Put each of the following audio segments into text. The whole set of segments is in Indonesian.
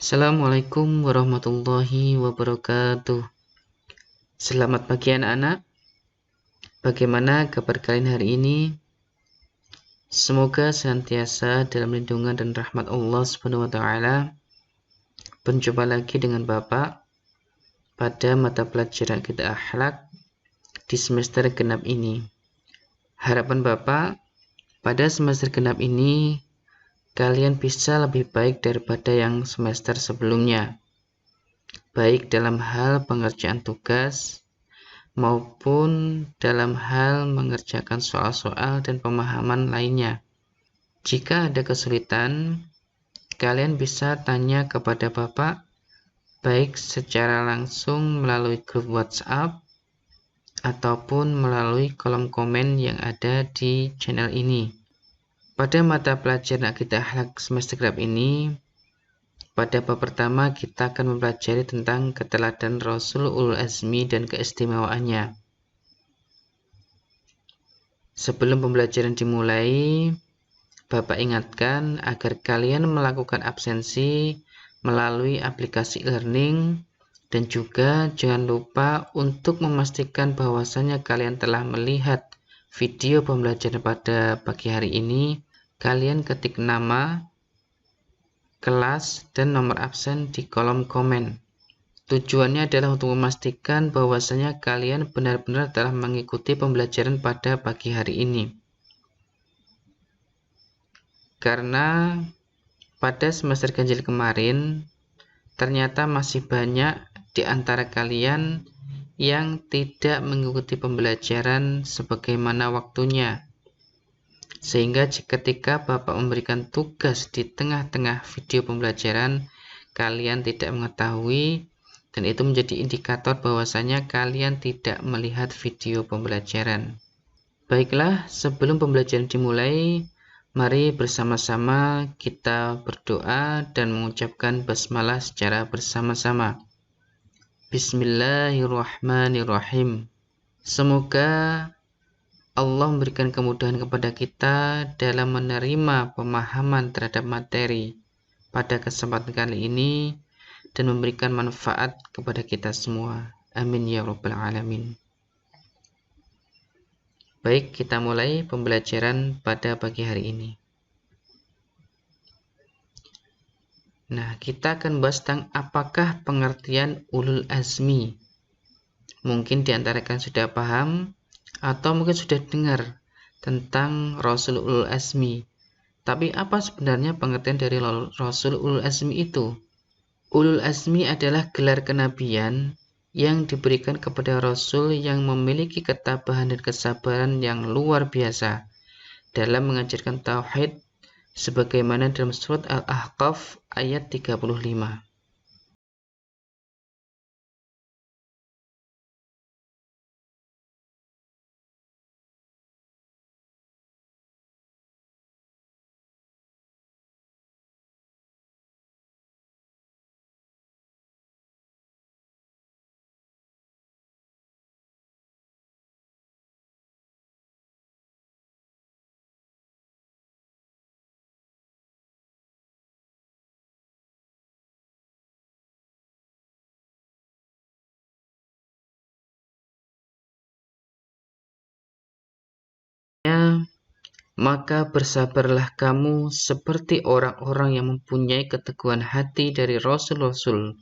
Assalamualaikum warahmatullahi wabarakatuh. Selamat pagi anak-anak. Bagaimana kabar kalian hari ini? Semoga senantiasa dalam lindungan dan rahmat Allah Subhanahu wa taala. Berjumpa lagi dengan Bapak pada mata pelajaran kita akhlak di semester genap ini. Harapan Bapak pada semester genap ini kalian bisa lebih baik daripada yang semester sebelumnya, baik dalam hal pengerjaan tugas maupun dalam hal mengerjakan soal-soal dan pemahaman lainnya. Jika ada kesulitan, kalian bisa tanya kepada Bapak, baik secara langsung melalui grup WhatsApp ataupun melalui kolom komen yang ada di channel ini. Pada mata pelajaran Aqidah Akhlak semester genap ini, pada bab pertama kita akan mempelajari tentang keteladanan Rasul Ulul Azmi dan keistimewaannya. Sebelum pembelajaran dimulai, Bapak ingatkan agar kalian melakukan absensi melalui aplikasi e-learning dan juga jangan lupa untuk memastikan bahwasanya kalian telah melihat video pembelajaran pada pagi hari ini. Kalian ketik nama, kelas, dan nomor absen di kolom komen. Tujuannya adalah untuk memastikan bahwasanya kalian benar-benar telah mengikuti pembelajaran pada pagi hari ini. Karena pada semester ganjil kemarin, ternyata masih banyak di antara kalian yang tidak mengikuti pembelajaran sebagaimana waktunya. Sehingga ketika Bapak memberikan tugas di tengah-tengah video pembelajaran, kalian tidak mengetahui, dan itu menjadi indikator bahwasanya kalian tidak melihat video pembelajaran. Baiklah, sebelum pembelajaran dimulai, mari bersama-sama kita berdoa dan mengucapkan basmalah secara bersama-sama. Bismillahirrahmanirrahim. Semoga Allah memberikan kemudahan kepada kita dalam menerima pemahaman terhadap materi pada kesempatan kali ini dan memberikan manfaat kepada kita semua. Amin ya rabbal alamin. Baik, kita mulai pembelajaran pada pagi hari ini. Nah, kita akan bahas tentang apakah pengertian ulul azmi. Mungkin di antara kalian sudah paham atau mungkin sudah dengar tentang Rasul Ulul Azmi. Tapi apa sebenarnya pengertian dari Rasul Ulul Azmi itu? Ulul Azmi adalah gelar kenabian yang diberikan kepada Rasul yang memiliki ketabahan dan kesabaran yang luar biasa dalam mengajarkan tauhid sebagaimana dalam surat Al-Ahqaf ayat 35. Maka bersabarlah kamu seperti orang-orang yang mempunyai keteguhan hati dari Rasul-Rasul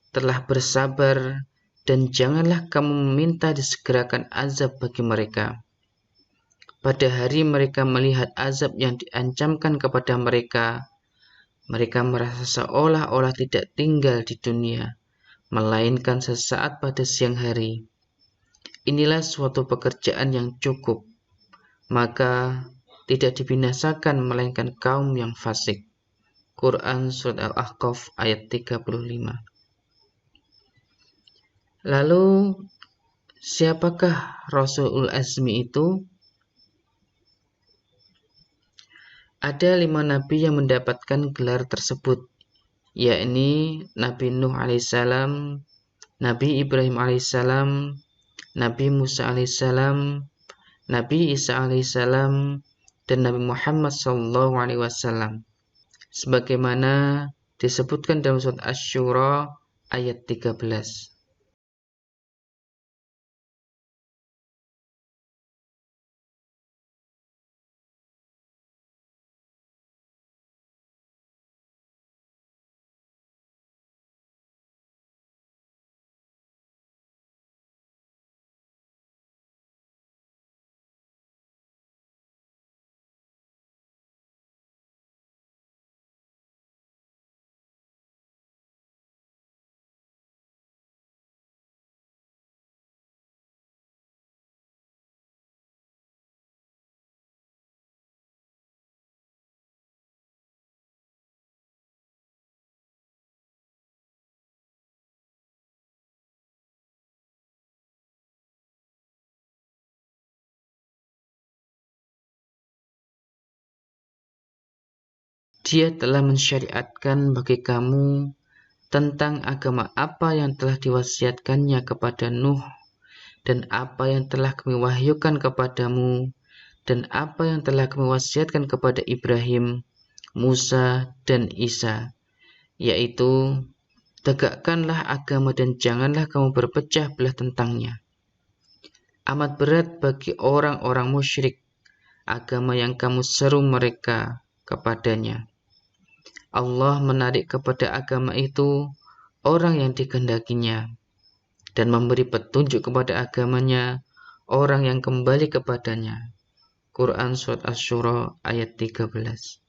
telah bersabar, dan janganlah kamu meminta disegerakan azab bagi mereka. Pada hari mereka melihat azab yang diancamkan kepada mereka, mereka merasa seolah-olah tidak tinggal di dunia, melainkan sesaat pada siang hari. Inilah suatu pekerjaan yang cukup, maka tidak dibinasakan melainkan kaum yang fasik. Quran Surat Al-Ahqaf ayat 35. Lalu, siapakah Rasul Azmi itu? Ada 5 nabi yang mendapatkan gelar tersebut, yakni Nabi Nuh alaihissalam, Nabi Ibrahim alaihissalam, Nabi Musa alaihissalam, Nabi Isa alaihissalam, dan Nabi Muhammad SAW, sebagaimana disebutkan dalam surat Asy-Syura ayat 13. Dia telah mensyariatkan bagi kamu tentang agama apa yang telah diwasiatkannya kepada Nuh, dan apa yang telah kami wahyukan kepadamu, dan apa yang telah kami wasiatkan kepada Ibrahim, Musa, dan Isa, yaitu tegakkanlah agama dan janganlah kamu berpecah belah tentangnya. Amat berat bagi orang-orang musyrik agama yang kamu seru mereka kepadanya. Allah menarik kepada agama itu orang yang dikehendakinya, dan memberi petunjuk kepada agamanya orang yang kembali kepadanya. Quran Surat Asy-Syura ayat 13.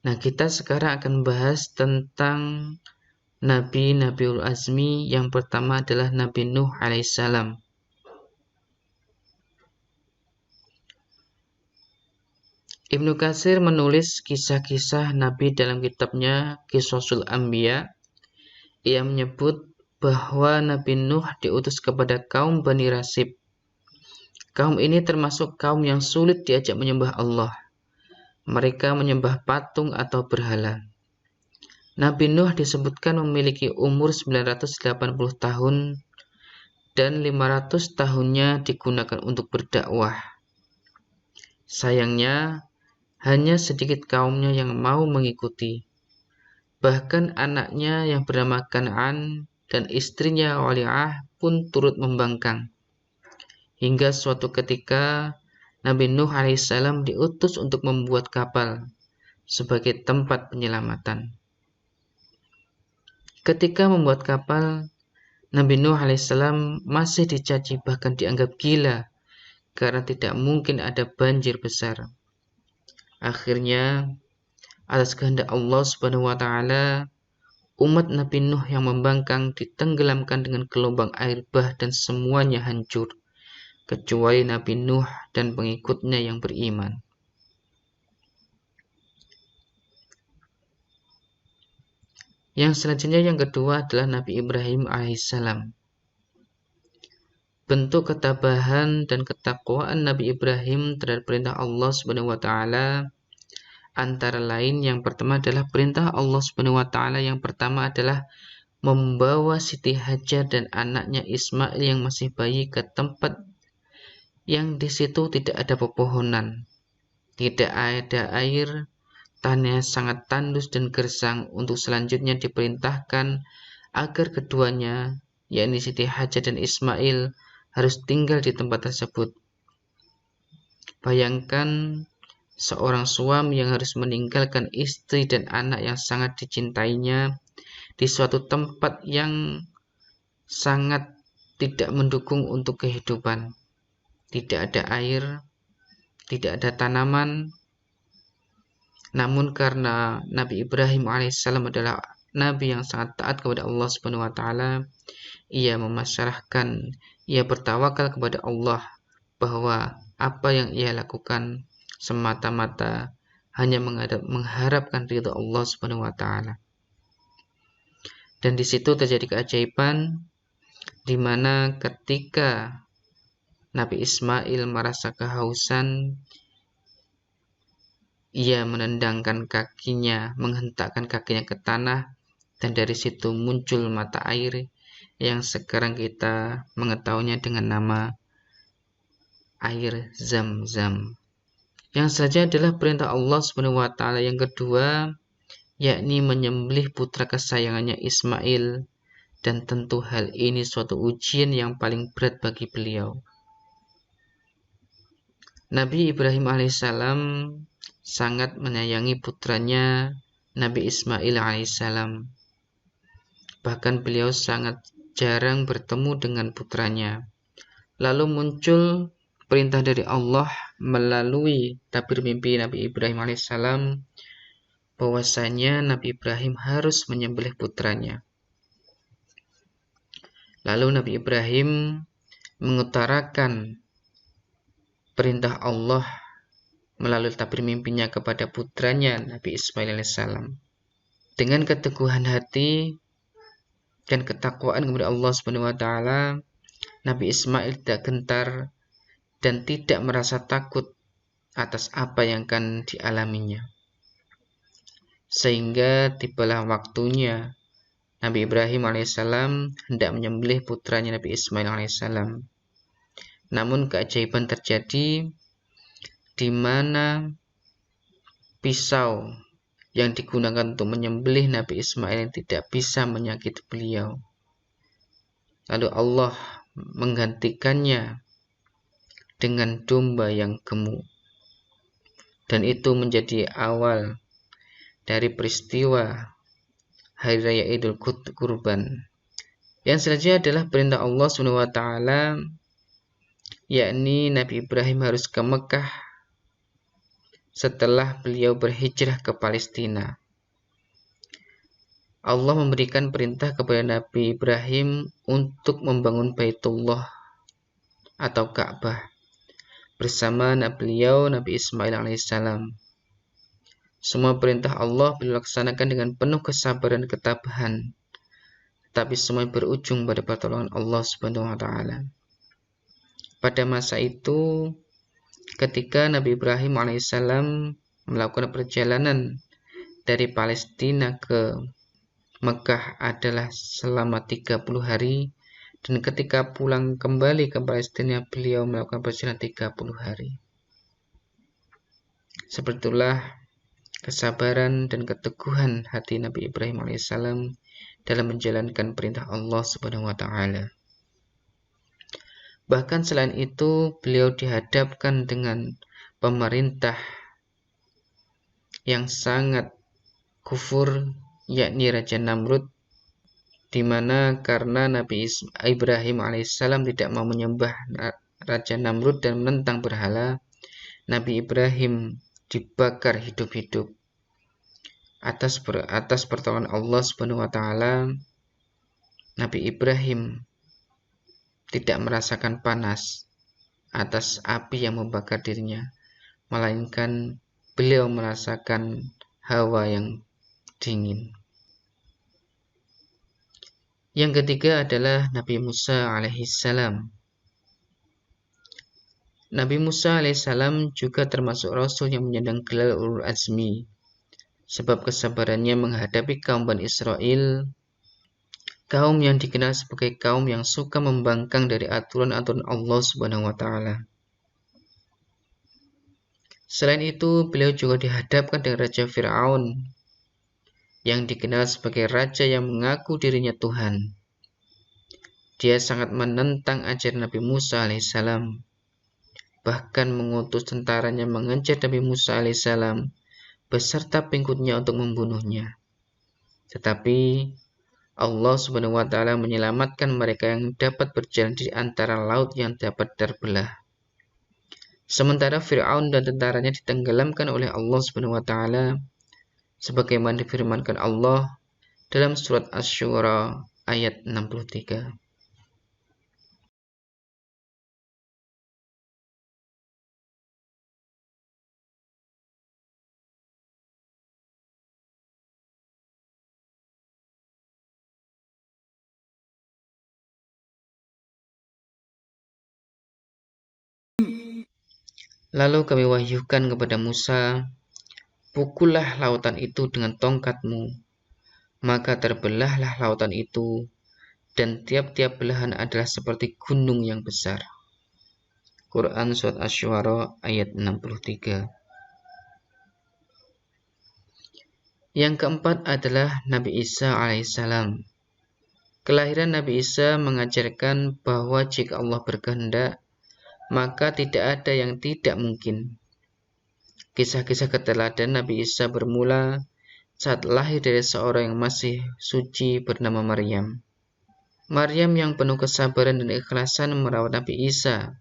Nah, kita sekarang akan bahas tentang Nabi-Nabiul Azmi. Yang pertama adalah Nabi Nuh alaihissalam. Ibnu Katsir menulis kisah-kisah Nabi dalam kitabnya Qisasul Anbiya. Ia menyebut bahwa Nabi Nuh diutus kepada kaum Bani Rasib. Kaum ini termasuk kaum yang sulit diajak menyembah Allah. Mereka menyembah patung atau berhala. Nabi Nuh disebutkan memiliki umur 980 tahun dan 500 tahunnya digunakan untuk berdakwah. Sayangnya, hanya sedikit kaumnya yang mau mengikuti. Bahkan anaknya yang bernama Kan'an dan istrinya Wali'ah pun turut membangkang. Hingga suatu ketika Nabi Nuh alaihissalam diutus untuk membuat kapal sebagai tempat penyelamatan. Ketika membuat kapal, Nabi Nuh alaihissalam masih dicaci bahkan dianggap gila karena tidak mungkin ada banjir besar. Akhirnya, atas kehendak Allah Subhanahu wa taala, umat Nabi Nuh yang membangkang ditenggelamkan dengan gelombang air bah dan semuanya hancur, kecuali Nabi Nuh dan pengikutnya yang beriman. Yang selanjutnya, yang kedua adalah Nabi Ibrahim alaihissalam. Bentuk ketabahan dan ketakwaan Nabi Ibrahim terhadap perintah Allah Subhanahu wa taala antara lain, yang pertama adalah perintah Allah Subhanahu wa taala yang pertama adalah membawa Siti Hajar dan anaknya Ismail yang masih bayi ke tempat yang di situ tidak ada pepohonan, tidak ada air, tanahnya sangat tandus dan gersang. Untuk selanjutnya diperintahkan agar keduanya, yakni Siti Hajar dan Ismail, harus tinggal di tempat tersebut. Bayangkan seorang suami yang harus meninggalkan istri dan anak yang sangat dicintainya di suatu tempat yang sangat tidak mendukung untuk kehidupan. Tidak ada air, tidak ada tanaman. Namun karena Nabi Ibrahim alaihissalam adalah Nabi yang sangat taat kepada Allah Subhanahu wa taala, ia memasrahkan, ia bertawakal kepada Allah bahwa apa yang ia lakukan semata-mata hanya mengharapkan ridha Allah Subhanahu wa taala. Dan di situ terjadi keajaiban, di mana ketika Nabi Ismail merasa kehausan, ia menendangkan kakinya, menghentakkan kakinya ke tanah, dan dari situ muncul mata air yang sekarang kita mengetahuinya dengan nama air Zam-Zam. Yang saja adalah perintah Allah Subhanahu wa taala yang kedua, yakni menyembelih putra kesayangannya Ismail, dan tentu hal ini suatu ujian yang paling berat bagi beliau. Nabi Ibrahim alaihissalam sangat menyayangi putranya Nabi Ismail alaihissalam. Bahkan beliau sangat jarang bertemu dengan putranya. Lalu muncul perintah dari Allah melalui tabir mimpi Nabi Ibrahim alaihissalam bahwasanya Nabi Ibrahim harus menyembelih putranya. Lalu Nabi Ibrahim mengutarakan perintah Allah melalui tabir mimpinya kepada putranya Nabi Ismail alaihissalam. Dengan keteguhan hati dan ketakwaan kepada Allah Subhanahu wa taala, Nabi Ismail tidak gentar dan tidak merasa takut atas apa yang akan dialaminya. Sehingga tibalah waktunya Nabi Ibrahim alaihissalam hendak menyembelih putranya Nabi Ismail alaihissalam. Namun keajaiban terjadi di mana pisau yang digunakan untuk menyembelih Nabi Ismail tidak bisa menyakiti beliau. Lalu Allah menggantikannya dengan domba yang gemuk. Dan itu menjadi awal dari peristiwa Hari Raya Idul Kurban. Yang selanjutnya adalah perintah Allah SWT, yakni Nabi Ibrahim harus ke Mekah setelah beliau berhijrah ke Palestina. Allah memberikan perintah kepada Nabi Ibrahim untuk membangun Baitullah atau Ka'bah bersama beliau Nabi Ismail alaihissalam. Semua perintah Allah beliau laksanakan dengan penuh kesabaran dan ketabahan, tapi semua berujung pada pertolongan Allah Subhanahu wa taala. Pada masa itu, ketika Nabi Ibrahim alaihissalam melakukan perjalanan dari Palestina ke Mekah adalah selama 30 hari, dan ketika pulang kembali ke Palestina beliau melakukan perjalanan 30 hari. Sepertilah kesabaran dan keteguhan hati Nabi Ibrahim alaihissalam dalam menjalankan perintah Allah Subhanahu wa taala. Bahkan selain itu, beliau dihadapkan dengan pemerintah yang sangat kufur, yakni Raja Namrud, di mana karena Nabi Ibrahim alaihissalam tidak mau menyembah Raja Namrud dan menentang berhala, Nabi Ibrahim dibakar hidup-hidup. Atas pertolongan Allah Subhanahu wa taala, Nabi Ibrahim tidak merasakan panas atas api yang membakar dirinya, melainkan beliau merasakan hawa yang dingin. Yang ketiga adalah Nabi Musa alaihissalam. Nabi Musa alaihissalam juga termasuk Rasul yang menyandang gelar Ulul Azmi, sebab kesabarannya menghadapi kaum Bani Israel, kaum yang dikenal sebagai kaum yang suka membangkang dari aturan-aturan Allah Subhanahu wa taala. Selain itu, beliau juga dihadapkan dengan Raja Fir'aun, yang dikenal sebagai raja yang mengaku dirinya Tuhan. Dia sangat menentang ajaran Nabi Musa alaihissalam, bahkan mengutus tentaranya mengejar Nabi Musa alaihissalam beserta pengikutnya untuk membunuhnya. Tetapi Allah Subhanahu wa taala menyelamatkan mereka yang dapat berjalan di antara laut yang dapat terbelah. Sementara Fir'aun dan tentaranya ditenggelamkan oleh Allah Subhanahu wa taala, sebagaimana difirmankan Allah dalam surat Asy-Syura ayat 63. Lalu kami wahyukan kepada Musa, pukullah lautan itu dengan tongkatmu, maka terbelahlah lautan itu, dan tiap-tiap belahan adalah seperti gunung yang besar. Quran Surat Asy-Syu'ara ayat 63. Yang keempat adalah Nabi Isa alaihissalam. Kelahiran Nabi Isa mengajarkan bahwa jika Allah berkehendak, maka tidak ada yang tidak mungkin. Kisah-kisah keteladan Nabi Isa bermula saat lahir dari seorang yang masih suci bernama Maryam. Maryam yang penuh kesabaran dan ikhlasan merawat Nabi Isa,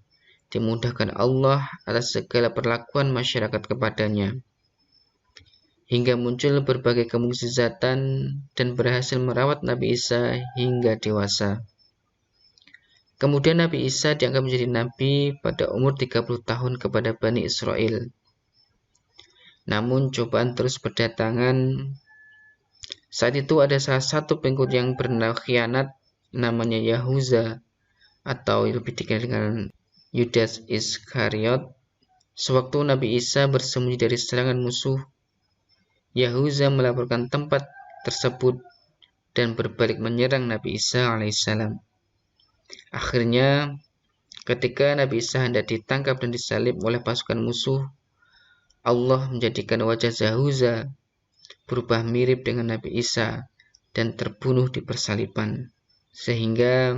dimudahkan Allah atas segala perlakuan masyarakat kepadanya, hingga muncul berbagai kemukjizatan dan berhasil merawat Nabi Isa hingga dewasa. Kemudian Nabi Isa dianggap menjadi nabi pada umur 30 tahun kepada Bani Israel. Namun cobaan terus berdatangan. Saat itu ada salah satu pengikut yang berkhianat, namanya Yahuza, atau lebih dikenal dengan Yudas Iskariot. Sewaktu Nabi Isa bersembunyi dari serangan musuh, Yahuza melaporkan tempat tersebut dan berbalik menyerang Nabi Isa alaihissalam. Akhirnya, ketika Nabi Isa hendak ditangkap dan disalib oleh pasukan musuh, Allah menjadikan wajah Yahuza berubah mirip dengan Nabi Isa dan terbunuh di persaliban. Sehingga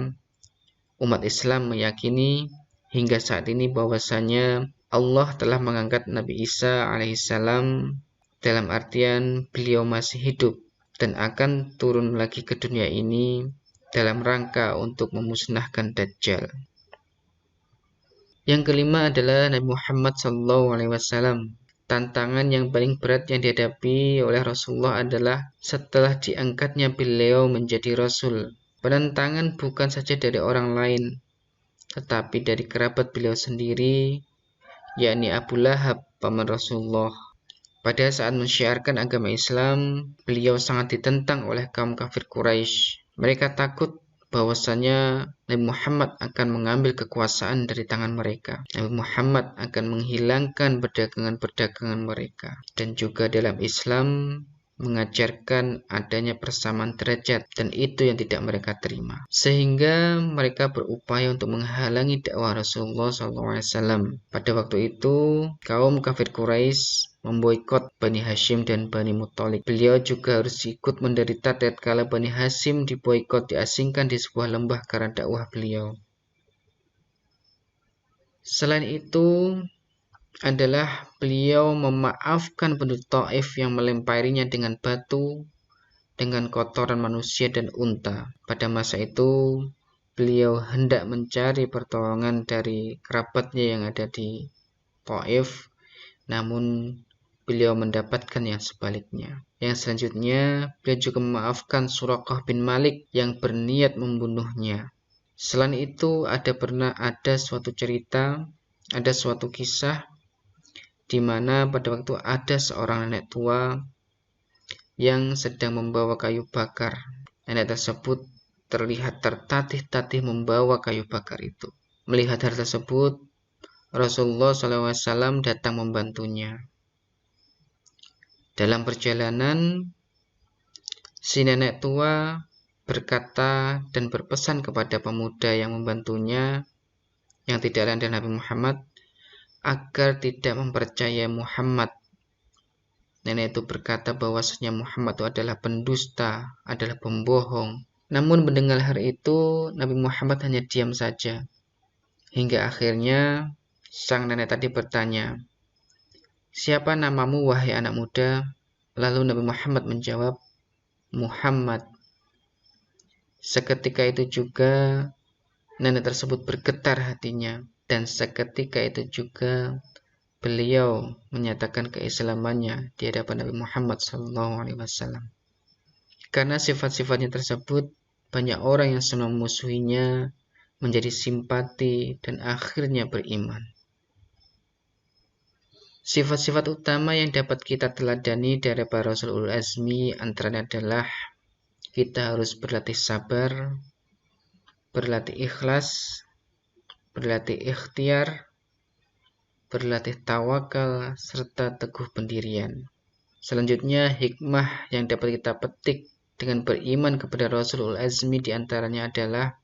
umat Islam meyakini hingga saat ini bahwasanya Allah telah mengangkat Nabi Isa alaihissalam, dalam artian beliau masih hidup dan akan turun lagi ke dunia ini dalam rangka untuk memusnahkan Dajjal. Yang kelima adalah Nabi Muhammad SAW. Tantangan yang paling berat yang dihadapi oleh Rasulullah adalah setelah diangkatnya beliau menjadi Rasul. Penentangan bukan saja dari orang lain, tetapi dari kerabat beliau sendiri, yakni Abu Lahab, paman Rasulullah. Pada saat mensyiarkan agama Islam, beliau sangat ditentang oleh kaum kafir Quraisy. Mereka takut bahwasanya Nabi Muhammad akan mengambil kekuasaan dari tangan mereka. Nabi Muhammad akan menghilangkan perdagangan-perdagangan mereka. Dan juga dalam Islam mengajarkan adanya persamaan derajat, dan itu yang tidak mereka terima. Sehingga mereka berupaya untuk menghalangi dakwah Rasulullah SAW. Pada waktu itu, kaum kafir Quraisy memboikot Bani Hashim dan Bani Muthalib. Beliau juga harus ikut menderita tatkala Bani Hashim diboikot, diasingkan di sebuah lembah karena dakwah beliau. Selain itu adalah beliau memaafkan penduduk Taif yang melemparinya dengan batu, dengan kotoran manusia dan unta. Pada masa itu, beliau hendak mencari pertolongan dari kerabatnya yang ada di Taif, namun beliau mendapatkan yang sebaliknya. Yang selanjutnya, beliau juga memaafkan Suraqah bin Malik yang berniat membunuhnya. Selain itu, ada suatu cerita, ada suatu kisah di mana pada waktu ada seorang nenek tua yang sedang membawa kayu bakar. Nenek tersebut terlihat tertatih-tatih membawa kayu bakar itu. Melihat hal tersebut, Rasulullah SAW datang membantunya. Dalam perjalanan, si nenek tua berkata dan berpesan kepada pemuda yang membantunya, yang tidak lain adalah Nabi Muhammad, agar tidak mempercayai Muhammad. Nenek itu berkata bahwasanya Muhammad itu adalah pendusta, adalah pembohong. Namun mendengar hal itu, Nabi Muhammad hanya diam saja. Hingga akhirnya sang nenek tadi bertanya, "Siapa namamu wahai anak muda?" Lalu Nabi Muhammad menjawab, "Muhammad." Seketika itu juga nenek tersebut bergetar hatinya. Dan seketika itu juga beliau menyatakan keislamannya di hadapan Nabi Muhammad SAW. Karena sifat-sifatnya tersebut, banyak orang yang senang memusuhinya menjadi simpati dan akhirnya beriman. Sifat-sifat utama yang dapat kita teladani dari para Rasul Ulul Azmi antaranya adalah kita harus berlatih sabar, berlatih ikhlas, berlatih ikhtiar, berlatih tawakal, serta teguh pendirian. Selanjutnya, hikmah yang dapat kita petik dengan beriman kepada Rasulul Azmi diantaranya adalah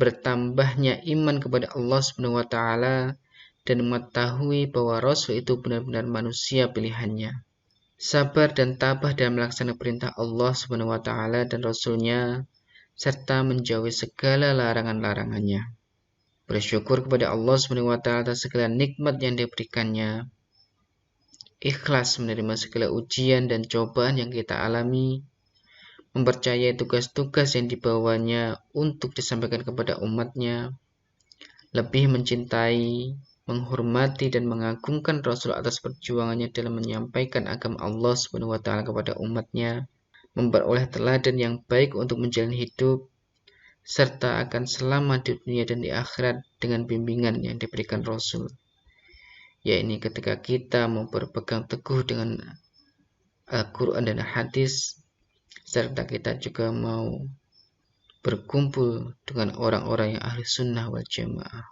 bertambahnya iman kepada Allah SWT dan mengetahui bahwa Rasul itu benar-benar manusia pilihannya. sabar dan tabah dalam melaksanakan perintah Allah Subhanahu wa taala dan Rasul-Nya, serta menjauhi segala larangan-larangannya. Bersyukur kepada Allah Subhanahu wa taala atas segala nikmat yang diberikannya. Ikhlas menerima segala ujian dan cobaan yang kita alami. Mempercayai tugas-tugas yang dibawanya untuk disampaikan kepada umatnya. Lebih mencintai, menghormati dan mengagungkan Rasul atas perjuangannya dalam menyampaikan agama Allah Subhanahu wa taala kepada umatnya, memperoleh teladan yang baik untuk menjalani hidup, serta akan selamat di dunia dan di akhirat dengan bimbingan yang diberikan Rasul, yakni ketika kita mau berpegang teguh dengan Al-Quran dan hadis, serta kita juga mau berkumpul dengan orang-orang yang ahli sunnah wal jamaah,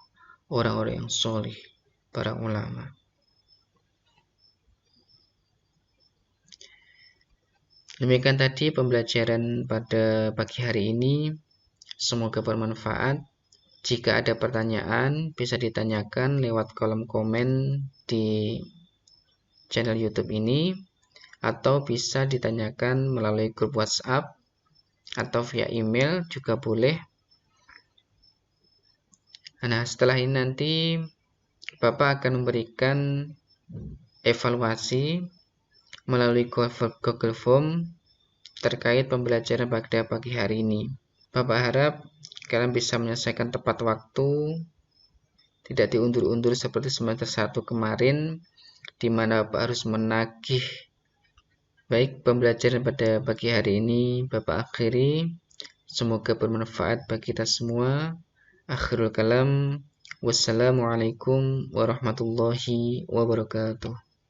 orang-orang yang solih, para ulama. Demikian tadi pembelajaran pada pagi hari ini. Semoga bermanfaat. Jika ada pertanyaan, bisa ditanyakan lewat kolom komen di channel YouTube ini, atau bisa ditanyakan melalui grup WhatsApp atau via email juga boleh. Nah, setelah ini nanti Bapak akan memberikan evaluasi melalui Google Form terkait pembelajaran pada pagi hari ini. Bapak harap kalian bisa menyelesaikan tepat waktu, tidak diundur-undur seperti semester 1 kemarin, di mana Bapak harus menagih. Baik, pembelajaran pada pagi hari ini Bapak akhiri. Semoga bermanfaat bagi kita semua. Akhirul kalam. Wassalamualaikum warahmatullahi wabarakatuh.